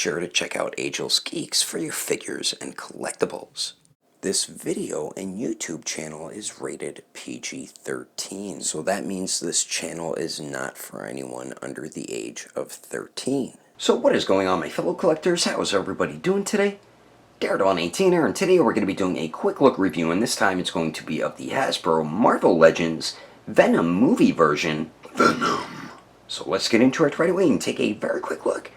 sure to check out Agelessgeeks for your figures and collectibles. This video and YouTube channel is rated PG-13, so that means this channel is not for anyone under the age of 13. So what is going on, my fellow collectors? How is everybody doing today? Daredevil18 here, and today we're going to be doing a quick look review, and this time it's going to be of the Hasbro Marvel Legends Venom movie version. Venom! So let's get into it right away and take a very quick look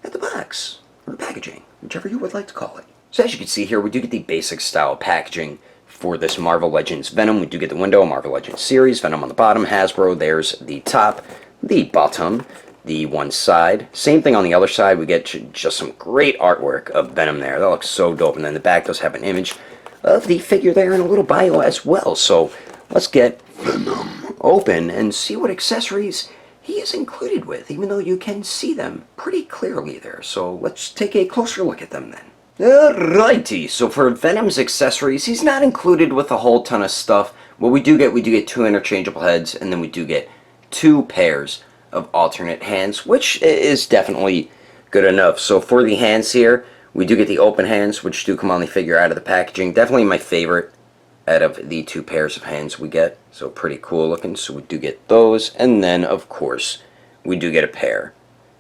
at the box, or packaging, whichever you would like to call it. So as you can see here, we do get the basic style packaging for this Marvel Legends Venom. We do get the window, Marvel Legends series, Venom on the bottom, Hasbro, there's the top, the bottom, the one side. Same thing on the other side, we get just some great artwork of Venom there. That looks so dope. And then the back does have an image of the figure there and a little bio as well. So let's get Venom open and see what accessories he is included with, even though you can see them pretty clearly there. So let's take a closer look at them then. Alrighty, so for Venom's accessories, he's not included with a whole ton of stuff. What we do get two interchangeable heads, and then we do get two pairs of alternate hands, which is definitely good enough. So for the hands here, we do get the open hands, which do come on the figure out of the packaging. Definitely my favorite out of the two pairs of hands we get. So pretty cool looking, so we do get those. And then, of course, we do get a pair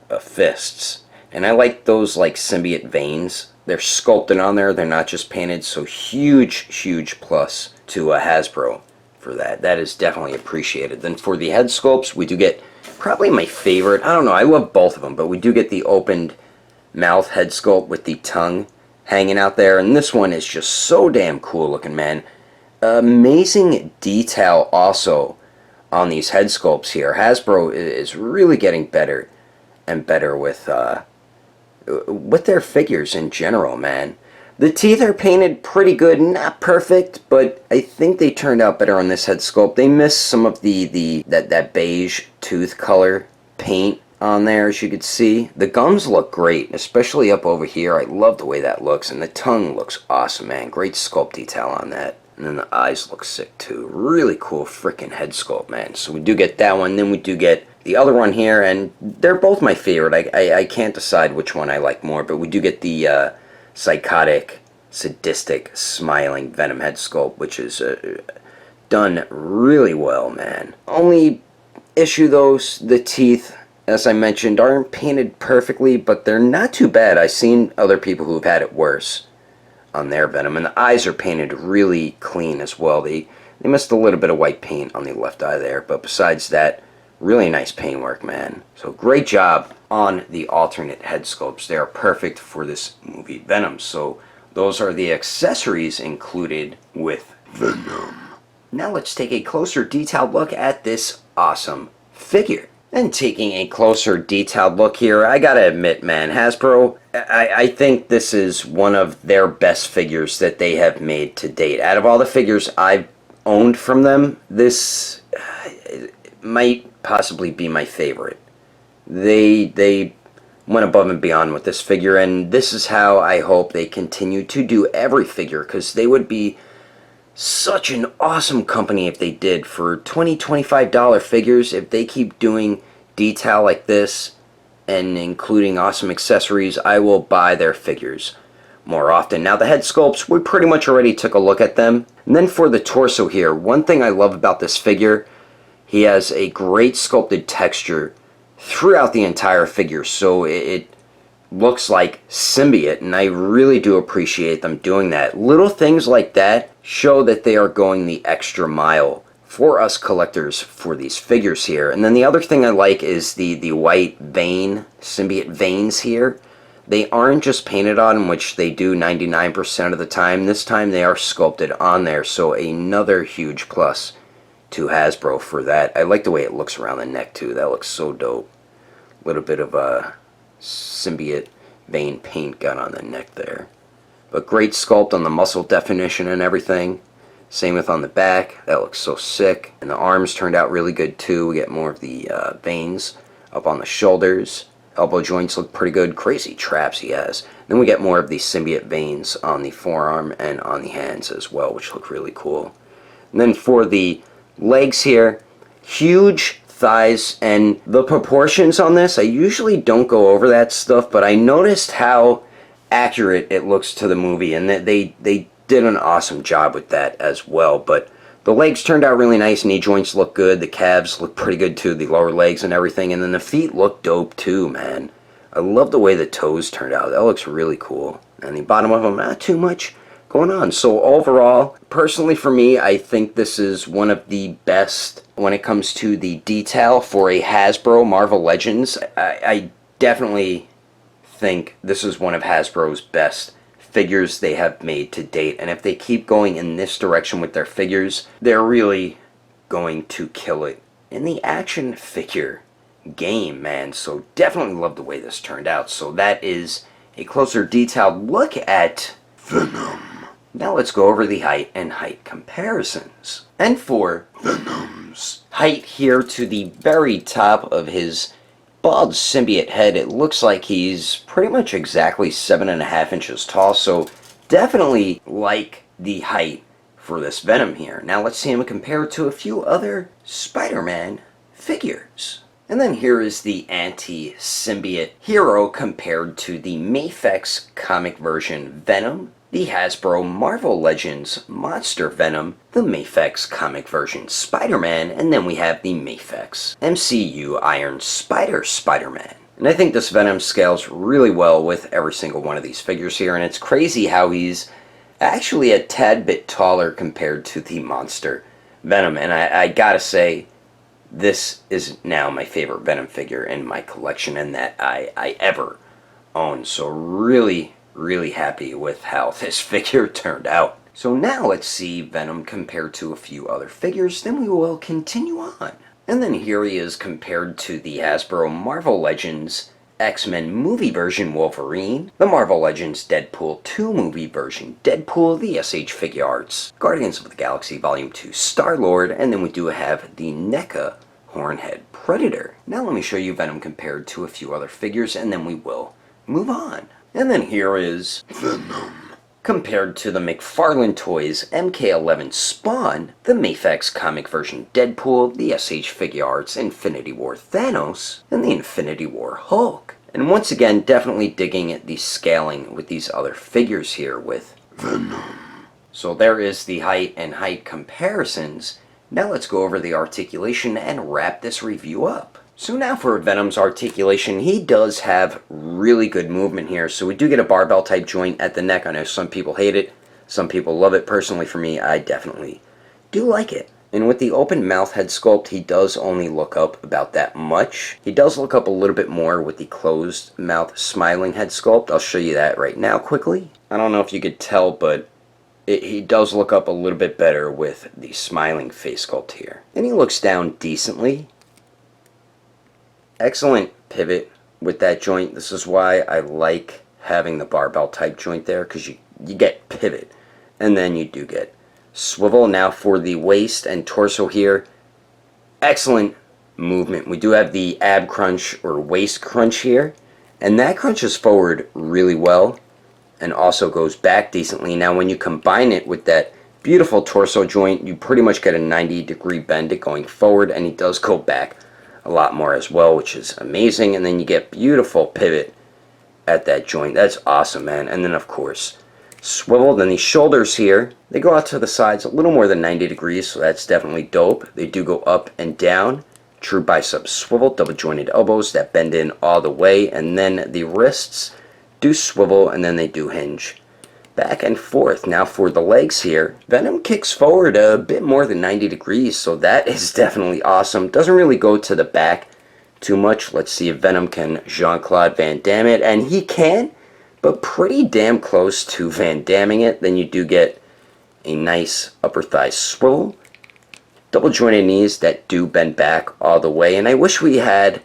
of fists. And I like those like symbiote veins. They're sculpted on there, they're not just painted, so huge plus to Hasbro for that. That is definitely appreciated. Then for the head sculpts, we do get probably my favorite. I don't know, I love both of them, but we do get the opened mouth head sculpt with the tongue hanging out there, and this one is just so damn cool looking, man. Amazing detail also on these head sculpts here. Hasbro is really getting better and better with their figures in general, man. The teeth are painted pretty good, not perfect, but I think they turned out better on this head sculpt. They missed some of that beige tooth color paint on there, as you can see. The gums look great, especially up over here. I love the way that looks, and the tongue looks awesome, man. Great sculpt detail on that. And then the eyes look sick too. Really cool freaking head sculpt, man. So we do get that one, then we do get the other one here, and they're both my favorite. I can't decide which one I like more, but we do get the psychotic, sadistic, smiling Venom head sculpt, which is done really well, man. Only issue though, the teeth, as I mentioned, aren't painted perfectly, but they're not too bad. I've seen other people who've had it worse on their Venom, and the eyes are painted really clean as well. They missed a little bit of white paint on the left eye there, but besides that, really nice paintwork, man. So great job on the alternate head sculpts. They are perfect for this movie Venom. So those are the accessories included with Venom. Now let's take a closer detailed look at this awesome figure. And taking a closer detailed look here, I gotta admit, man, Hasbro, I think this is one of their best figures that they have made to date. Out of all the figures I've owned from them, this might possibly be my favorite. They went above and beyond with this figure, and this is how I hope they continue to do every figure, because they would be such an awesome company if they did. For $20-25 figures, if they keep doing detail like this and including awesome accessories, I will buy their figures more often. Now the head sculpts, we pretty much already took a look at them. And then for the torso here, one thing I love about this figure, he has a great sculpted texture throughout the entire figure, so it looks like symbiote, and I really do appreciate them doing that. Little things like that show that they are going the extra mile for us collectors for these figures here. And then the other thing I like is the white vein, symbiote veins here. They aren't just painted on, which they do 99% of the time. This time they are sculpted on there, so another huge plus to Hasbro for that. I like the way it looks around the neck too. That looks so dope. A little bit of a symbiote vein paint gun on the neck there. But great sculpt on the muscle definition and everything. Same with on the back. That looks so sick. And the arms turned out really good too. We get more of the veins up on the shoulders. Elbow joints look pretty good. Crazy traps he has. Then we get more of the symbiote veins on the forearm and on the hands as well, which look really cool. And then for the legs here, huge thighs, and the proportions on this, I usually don't go over that stuff, but I noticed how accurate it looks to the movie, and that they did an awesome job with that as well. But the legs turned out really nice, knee joints look good, the calves look pretty good too, the lower legs and everything, and then the feet look dope too, man. I love the way the toes turned out. That looks really cool. And the bottom of them, not too much going on. So overall, personally for me, I think this is one of the best when it comes to the detail for a Hasbro Marvel Legends. I definitely think this is one of Hasbro's best figures they have made to date. And if they keep going in this direction with their figures, they're really going to kill it in the action figure game, man. So definitely love the way this turned out. So that is a closer detailed look at Venom. Now let's go over the height and height comparisons. And for Venom's height here to the very top of his bald symbiote head, it looks like he's pretty much exactly 7.5 inches tall. So definitely like the height for this Venom here. Now let's see him compared to a few other Spider-Man figures. And then here is the anti-symbiote hero compared to the Mafex comic version Venom, the Hasbro Marvel Legends Monster Venom, the Mafex comic version Spider-Man, and then we have the Mafex MCU Iron Spider Spider-Man. And I think this Venom scales really well with every single one of these figures here, and it's crazy how he's actually a tad bit taller compared to the Monster Venom. And I gotta say, this is now my favorite Venom figure in my collection and that I ever own. So really happy with how this figure turned out. So now let's see Venom compared to a few other figures, then we will continue on. And then here he is compared to the Hasbro Marvel Legends X-Men movie version Wolverine, the Marvel Legends Deadpool 2 movie version Deadpool, the SH Figure Arts Guardians of the Galaxy Volume 2 Star-Lord, and then we do have the NECA Hornhead Predator. Now let me show you Venom compared to a few other figures, and then we will move on. And then here is Venom compared to the McFarlane Toys MK11 Spawn, the Mafex comic version Deadpool, the SH Figure Arts Infinity War Thanos, and the Infinity War Hulk. And once again, definitely digging at the scaling with these other figures here with Venom. So there is the height and height comparisons. Now let's go over the articulation and wrap this review up. So now for Venom's articulation, he does have really good movement here. So we do get a barbell type joint at the neck. I know some people hate it, some people love it. Personally for me, I definitely do like it. And with the open mouth head sculpt, he does only look up about that much. He does look up a little bit more with the closed mouth smiling head sculpt. I'll show you that right now quickly. I don't know if you could tell, but he does look up a little bit better with the smiling face sculpt here. And he looks down decently. Excellent pivot with that joint. This is why I like having the barbell type joint there, because you get pivot and then you do get swivel. Now for the waist and torso here, excellent movement. We do have the ab crunch or waist crunch here, and that crunches forward really well and also goes back decently. Now when you combine it with that beautiful torso joint, you pretty much get a 90-degree bend it going forward, and he does go back a lot more as well, which is amazing. And then you get beautiful pivot at that joint. That's awesome, man. And then of course swivel. Then these shoulders here, they go out to the sides a little more than 90 degrees, so that's definitely dope. They do go up and down. True bicep swivel, double jointed elbows that bend in all the way, and then the wrists do swivel and then they do hinge back and forth. Now for the legs here, Venom kicks forward a bit more than 90 degrees, so that is definitely awesome. Doesn't really go to the back too much. Let's see if Venom can Jean-Claude Van Damme it, and he can, but pretty damn close to Van Damming it. Then you do get a nice upper thigh swivel, double jointed knees that do bend back all the way, and I wish we had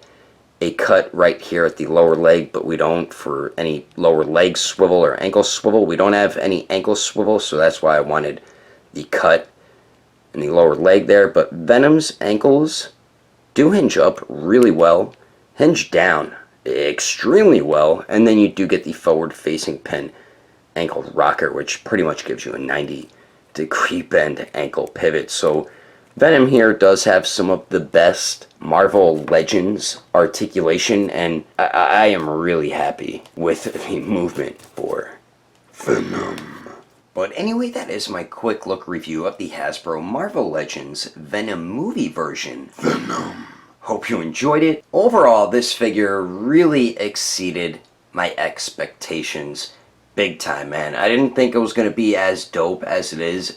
a cut right here at the lower leg, but we don't for any lower leg swivel or ankle swivel. We don't have any ankle swivel, so that's why I wanted the cut in the lower leg there. But Venom's ankles do hinge up really well, hinge down extremely well, and then you do get the forward facing pin ankle rocker, which pretty much gives you a 90-degree bend ankle pivot. So Venom here does have some of the best Marvel Legends articulation, and I am really happy with the movement for Venom. But anyway, that is my quick look review of the Hasbro Marvel Legends Venom movie version. Venom. Hope you enjoyed it. Overall, this figure really exceeded my expectations big time, man. I didn't think it was going to be as dope as it is,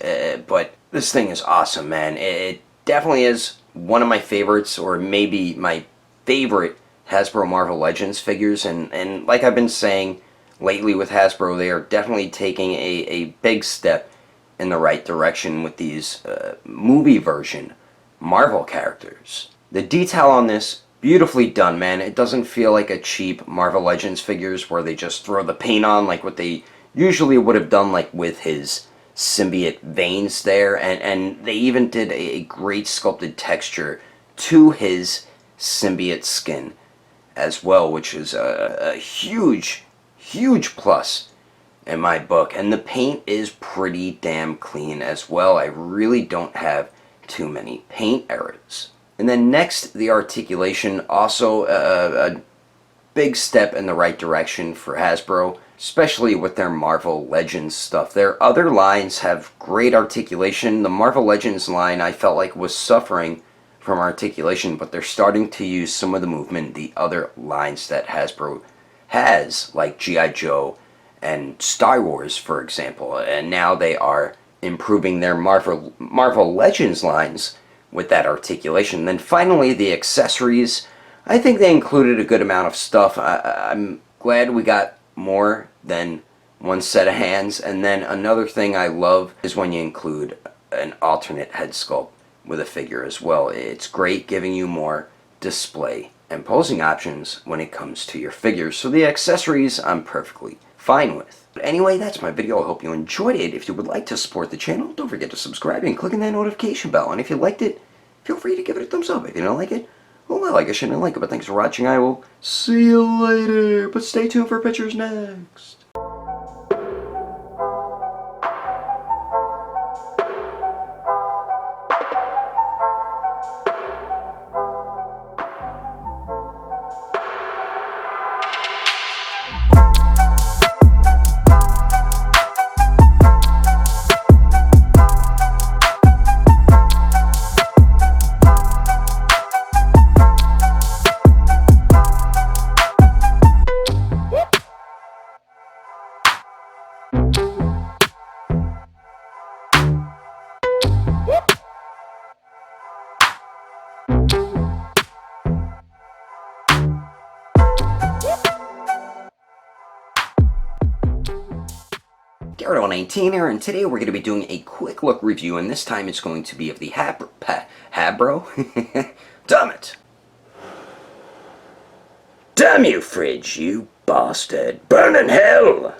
but this thing is awesome, man. It definitely is one of my favorites, or maybe my favorite Hasbro Marvel Legends figures, and like I've been saying lately with Hasbro, they are definitely taking a big step in the right direction with these movie version Marvel characters. The detail on this, beautifully done, man. It doesn't feel like a cheap Marvel Legends figures where they just throw the paint on like what they usually would have done, like with his symbiote veins there, and they even did a great sculpted texture to his symbiote skin as well, which is a huge plus in my book. And the paint is pretty damn clean as well. I really don't have too many paint errors. And then next, the articulation, also a big step in the right direction for Hasbro, especially with their Marvel Legends stuff. Their other lines have great articulation. The Marvel Legends line, I felt like, was suffering from articulation, but they're starting to use some of the movement the other lines that Hasbro has, like G.I. Joe and Star Wars, for example. And now they are improving their Marvel Legends lines with that articulation. Then finally, the accessories. I think they included a good amount of stuff. I'm glad we got more than one set of hands. And then another thing I love is when you include an alternate head sculpt with a figure as well. It's great, giving you more display and posing options when it comes to your figures. So the accessories I'm perfectly fine with. But anyway, that's my video. I hope you enjoyed it. If you would like to support the channel, don't forget to subscribe and click on that notification bell. And if you liked it, feel free to give it a thumbs up. If you don't like it, well, I guess you didn't like it. But thanks for watching. I will see you later. But stay tuned for pictures next. Garrett19 here, and today we're going to be doing a quick look review, and this time it's going to be of the Hasbro. Damn it! Damn you, fridge, you bastard! Burn in hell!